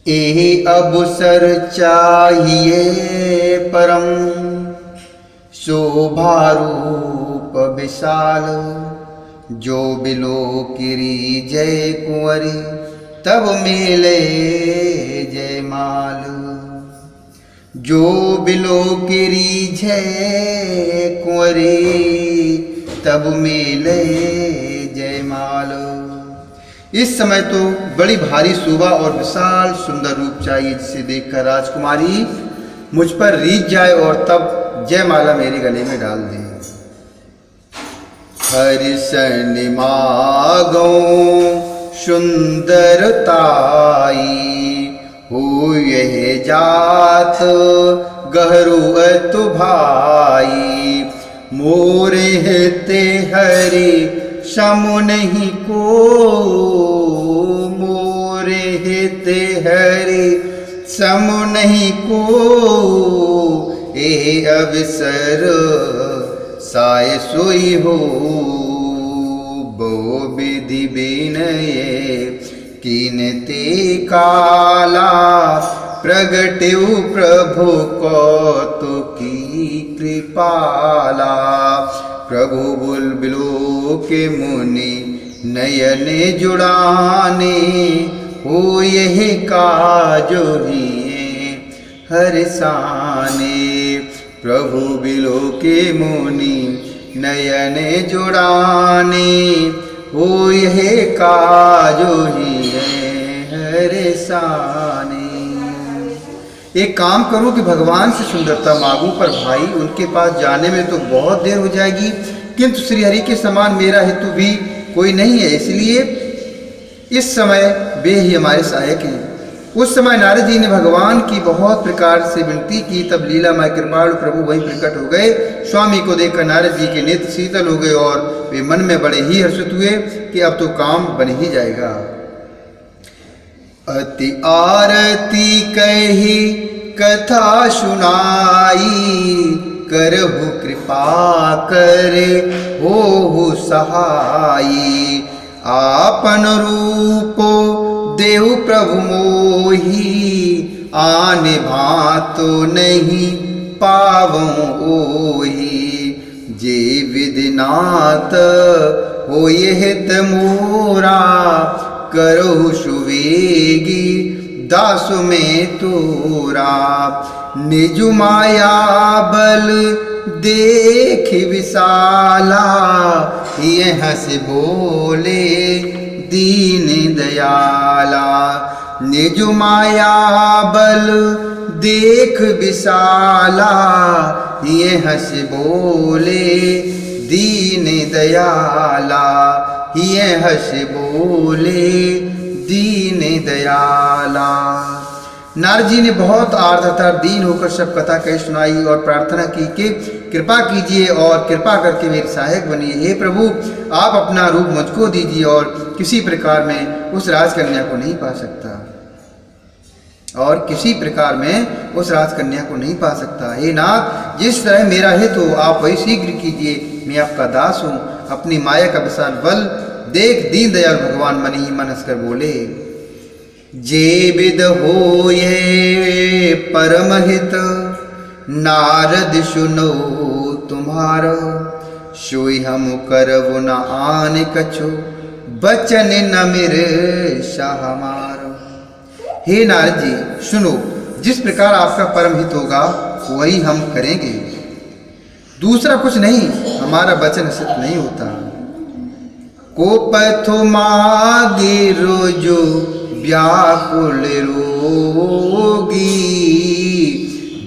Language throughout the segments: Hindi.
एहि अवसर चाहिए परम, शोभारूप विशाल। जो बिलोकिरी जय कुंवरी, तब मिले जयमाल। जो बिलोकिरी जय कुंवरी, तब मिले जयमाल। इस समय तो बड़ी भारी शोभा और विशाल सुंदर रूप चाहिए, जिसे देखकर राजकुमारी मुझ पर रीझ जाए और तब जयमाला मेरे गले में डाल दे। हरिशन मागो सुंदरताई, हो यह जात गहरू अतु भाई। मोरे हेते हरि समु नहीं को, मोरे हेते हरि समु नहीं को। ए अवसर साय सोई हो, बहु विधि विनय कीनते काला। प्रगट्यु प्रभु कौतुकी कृपाला। प्रभु बुलबुलों के मुनि नयन जुड़ाने, हो यह काजो ही हरसाने। प्रभु बिलो के मुनि नयन जुड़ाने, हो यह काजो ही हरसाने। एक काम करूं कि भगवान से सुंदरता मांगूं, पर भाई उनके पास जाने में तो बहुत देर हो जाएगी, किंतु श्रीहरि के समान मेरा हेतु भी कोई नहीं है, इसलिए इस समय वे ही हमारे सहायक हैं। उस समय नारद जी ने भगवान की बहुत प्रकार से विनती की, तब लीलामय कृपालु प्रभु वहीं प्रकट हो गए। स्वामी को देखकर नारद जी के नेत्र शीतल हो गए और वे मन में बड़े ही हर्षित हुए कि अब तो काम बन ही जाएगा। अति आरती कही कथा सुनाई, करहु कृपा करे हो सहाई। आपन रूपो देव प्रभु मोही, आने भातो नहीं पावो ओही। जे विधिनाथ हो यह तमोरा, करहु सुवेगी दासु में तोरा। निज माया बल देख विशाला, यह से बोले दीन दयाला। निज माया बल देख विशाला, यह से बोले दीन दयाला। यह से बोले दीन दयाला। नारद जी ने बहुत आर्द्रता दीन होकर सब कथा कही सुनाई और प्रार्थना की कि कृपा कीजिए और कृपा करके मेरे सहायक बनिए। हे प्रभु, आप अपना रूप मुझको दीजिए और किसी प्रकार में उस राजकन्या को नहीं पा सकता, और किसी प्रकार में उस राजकन्या को नहीं पा सकता। हे नाथ, जिस तरह मेरा हित हो आप वही शीघ्र कीजिए। मैं आपका दास हूँ। अपनी माया का विशाल बल देख दीन दयाल भगवान मन ही मन हंसकर बोले, जे विद हो ये परम हित, नारद सुनो तुम्हारो। सोई हम करबु न आन कछु, बचन न मेरे शाह हमारो। हे नारद जी सुनो, जिस प्रकार आपका परम हित होगा वही हम करेंगे, दूसरा कुछ नहीं। हमारा वचन सिद्ध नहीं होता। को पथु मागे रोजो व्याकुल रोगी,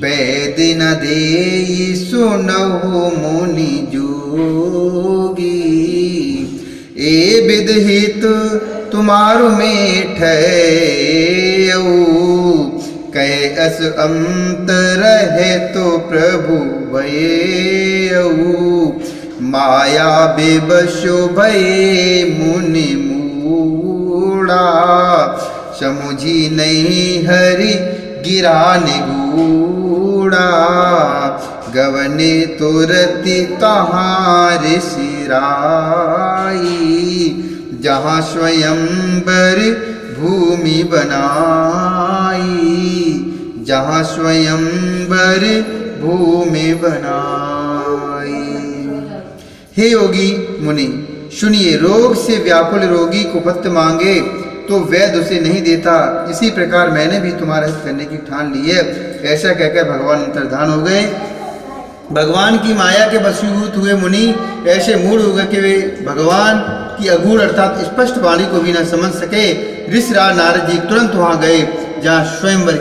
वैद न दे सुनहु मुनि जोगी। ए विदहित तुम्हारो में ठहऊ, कह अस अंत रहे तो प्रभु भयऊ। माया बेबशो भये मुनि मूढ़ा, समुझी नहीं हरि गिरा निगूढ़ा। गवने तुरति तहारे सिराई, जहाँ स्वयंवर भूमि बनाई। जहाँ स्वयंवर भूमि बनाई। हे योगी मुनि सुनिए, रोग से व्याकुल रोगी को पथ्य मांगे तो वैद्य उसे नहीं देता, इसी प्रकार मैंने भी तुम्हारा हित करने की ठान ली है। ऐसा कहकर भगवान अंतर्धान हो गए। भगवान की माया के वशीभूत हुए मुनि ऐसे मूढ़ हो गए कि वे भगवान की अगूढ़ अर्थात स्पष्ट वाणी को भी न समझ सके। ऋषिराज नारद जी तुरंत वहां गए जहाँ स्वयंवर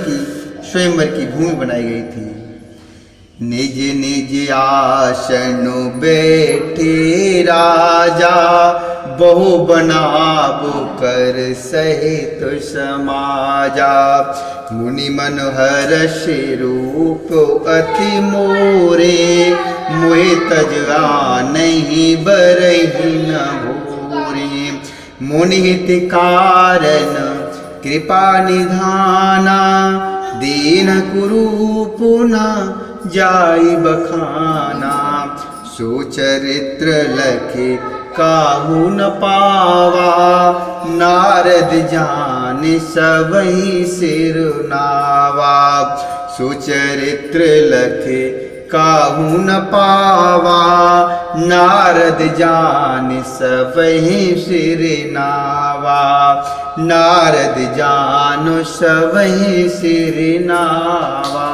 की भूमि बनाई गई थी। निज निज आसन बैठे राजा, बहु बनाबो कर सहित समाजा। मुनि मनोहर से रूप अति मोरे, मोहि तज नहीं बरहि न भोरे। मुनि हित कारण कृपा निधाना, दीन कुरूप न जाई बखाना। सुचरित्र लखे काहू न पावा, नारद जान सबहि सिर नावा। सुचरित्र लखे काहू न पावा, नारद जान सबहि सिर नावा। नारद जान सबहि सिर नावा।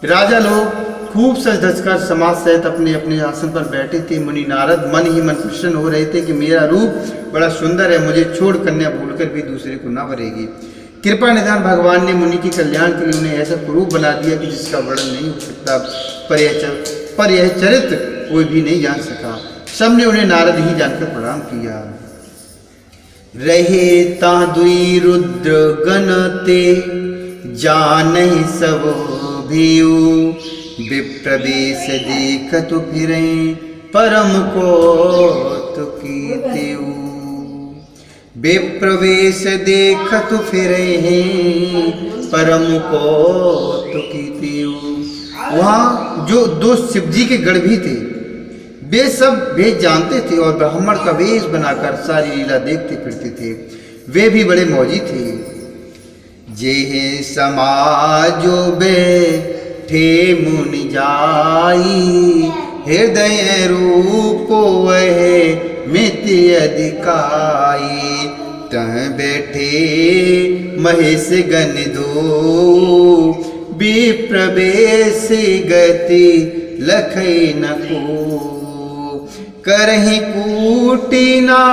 राजा लोग खूब सज धज कर समाज सहित अपने अपने आसन पर बैठे थे। मुनि नारद मन ही मन प्रसन्न हो रहे थे कि मेरा रूप बड़ा सुंदर है, मुझे छोड़ कन्या भूलकर भी दूसरे को ना भरेगी। कृपा निधान भगवान ने मुनि की कल्याण के लिए उन्हें ऐसा स्वरूप बना दिया कि जिसका वर्णन नहीं हो सकता, पर यह चरित्र कोई भी नहीं जान सका। सबने उन्हें नारद ही जानकर प्रणाम किया। रहे ता दुई रुद्र गणते, जानहि सब भीऊ। विप्रवेश देखत फिरे, परम कौतुकीत्यु। विप्रवेश देखत फिरे, परम कौतुकीत्यु। वहाँ जो दो शिवजी के गढ़ भी थे, वे सब वेद जानते थे और ब्राह्मण का वेश बनाकर सारी लीला देखते फिरते थे। वे भी बड़े मौजी थे। जेहे समाजो बैठे मुनि जाई, हृदय रूप वह मिति अधिकाई। तह बैठे महेश गण दो, विप्रवेश गति लखै न को। करहि कूटिना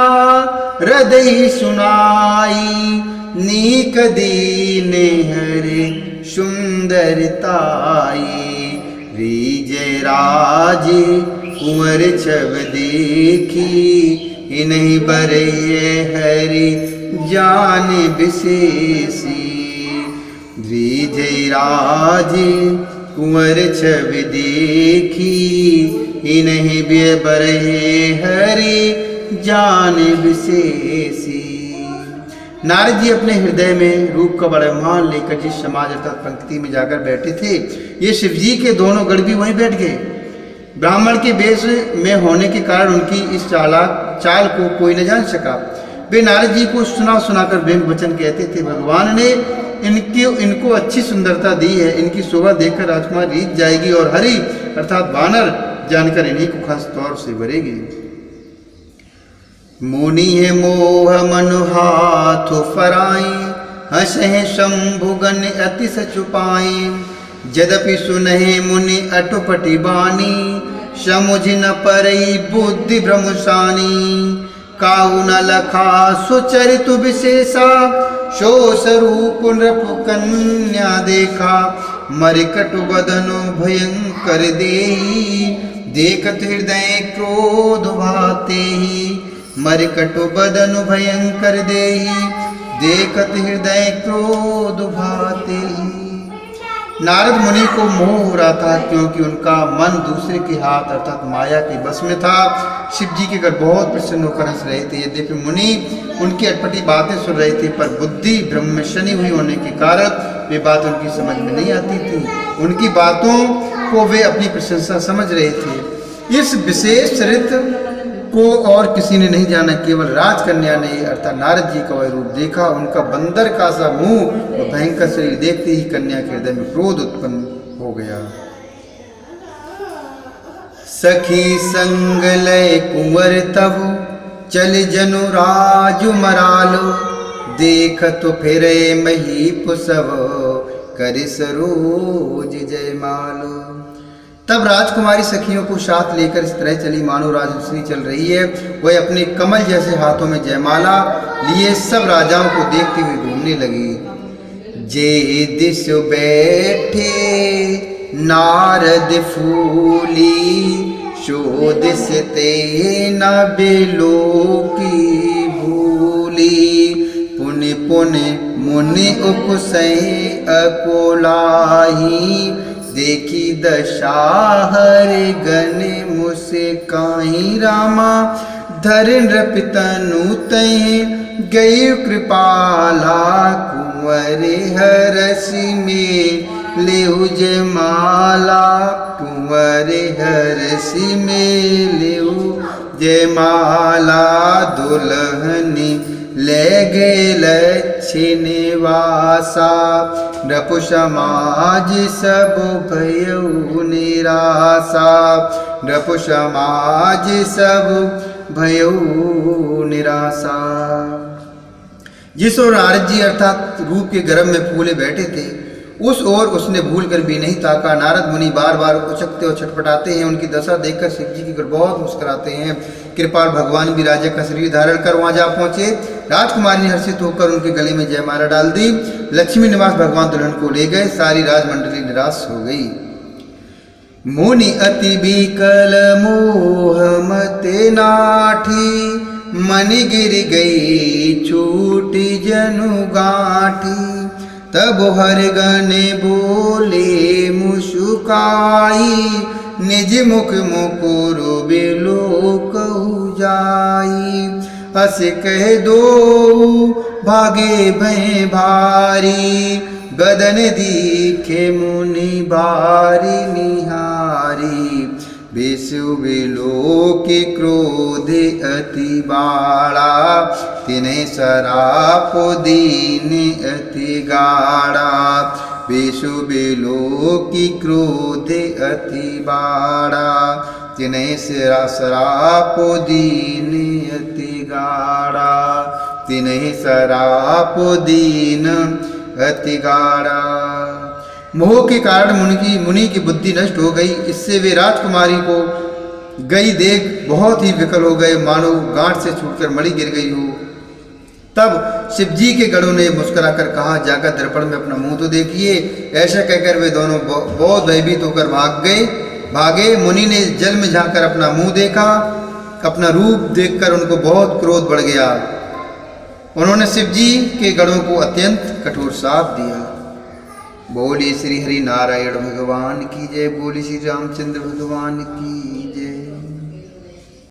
हृदय सुनाई, नीक दीन हरि सुंदरताई। रीजय राज कुंवर छब देखी, इन्हीं बरे हरि जान विशेषी। रीजय राज कुंवर छब देखी, इन्हीं बरे हरि जान विशेषी। नारद जी अपने हृदय में रूप का बड़ा मान लेकर जिस समाज अर्थात पंक्ति में जाकर बैठे थे, ये शिवजी के दोनों गढ़ भी वहीं बैठ गए। ब्राह्मण के वेश में होने के कारण उनकी इस चाल को कोई न जान सका। वे नारद जी को सुनाकर व्यंग वचन कहते थे। भगवान ने इनको अच्छी सुंदरता दी है, इनकी शोभा देखकर राजकुमार रीझ जाएगी और हरि अर्थात वानर जानकर इन्हीं को खास तौर से भरेगी। मुनि है मोह मनु हाथ फराई, हंसे शंभुगन अति सचुपाई। यद्यपि सुनहि मुनि अटुपटि बानी, समुझ न परई बुद्धि भ्रमशानी। काहू न लखा सुचरित विशेषा, सो स्वरूप नृप कन्या देखा। मरिकटु बदनु भयंकर देही, देखत हृदय क्रोध भातेहि। मरिकटु बदनु भयंकर देही, देखत हृदय क्रोध भातेहि। नारद मुनि को मोह हो रहा था क्योंकि उनका मन दूसरे के हाथ अर्थात माया के बस में था। शिव जी के घर बहुत प्रसन्न होकर हंस रहे थे। यद्यपि मुनि उनकी अटपटी बातें सुन रहे थे, पर बुद्धि ब्रह्म में शनि हुई होने के कारण वे बात उनकी समझ में नहीं आती थी। उनकी बातों को वे अपनी प्रशंसा समझ रहे थे। इस विशेष चरित्र को और किसी ने नहीं जाना, केवल राजकन्या ने अर्थात नारद जी का वह रूप देखा। उनका बंदर का सा मुंह और भयंकर शरीर देखते ही कन्या के हृदय में क्रोध उत्पन्न हो गया। सखी संग लय कुंवर तब चल जनु राजु मरालो, देख तो फिरे महीप सब कर सरोज जयमालो। तब राजकुमारी सखियों को साथ लेकर इस तरह चली मानो राजहंसिनी चल रही है। वह अपने कमल जैसे हाथों में जयमाला लिए सब राजाओं को देखते हुए घूमने लगी। जे दिस बैठे नारद फूली, शो दिस ते न बेलो की भूली। पुनि पुनि मुनि उकुसई अकोलाही, देखी दशा हर गण मुस्काई। रामा धर नृपतनु तय गई कृपाला, कुंवर हरसि में लेहु जयमाला। कुंवर हरसि में लेहु जयमाला, दुल्हनी ले गए लक्ष्य निवासा। नृप समाज सब भयउ निराशा, नृप समाज सब भयउ निराशा। जिस ओर नारद जी अर्थात रूप के गर्भ में फूले बैठे थे, उस ओर उसने भूल कर भी नहीं ताका। नारद मुनि बार बार उचकते और छटपटाते हैं। उनकी दशा देखकर शिव जी की बहुत मुस्कुराते हैं। कृपाल भगवान भी राजा का शरीर धारण कर वहां जा पहुंचे। राजकुमारी ने हर्षित होकर उनके गले में जयमाला डाल दी। लक्ष्मी निवास भगवान दुल्हन को ले गए। सारी राजमंडली निराश हो गई। मुनि अति बिकल मोह मते नाठी, मनि गिर गई छूटी जनु गाठी। तब हर गने बोले मुस्काई, निज मुख मुकुर बिलो कहु जाई। अस कह दो भागे भय भारी, गदन दीखे मुनि बारी निहारी। बेसु बिलो के क्रोध अति बाड़ा, तिन्हें सराप दीन अति गाड़ा। बेसु बिलो की क्रोध अति बाड़ा, तिन्हें सराप दीन अति गाड़ा। तिन्हें सराप दीन अति गाड़ा। मोह के कारण मुनि की बुद्धि नष्ट हो गई। इससे वे राजकुमारी को गई देख बहुत ही विकल हो गए, मानो गांठ से छूटकर मणि गिर गई हो। तब शिवजी के गणों ने मुस्कुराकर कहा, जाकर दर्पण में अपना मुंह तो देखिए। ऐसा कहकर वे दोनों बहुत भयभीत होकर भागे। मुनि ने जल में झांककर अपना मुंह देखा। अपना रूप देखकर उनको बहुत क्रोध बढ़ गया। उन्होंने शिवजी के गणों को अत्यंत कठोर शाप दिया। बोली श्री हरि नारायण भगवान की जय। बोली श्री रामचंद्र भगवान की।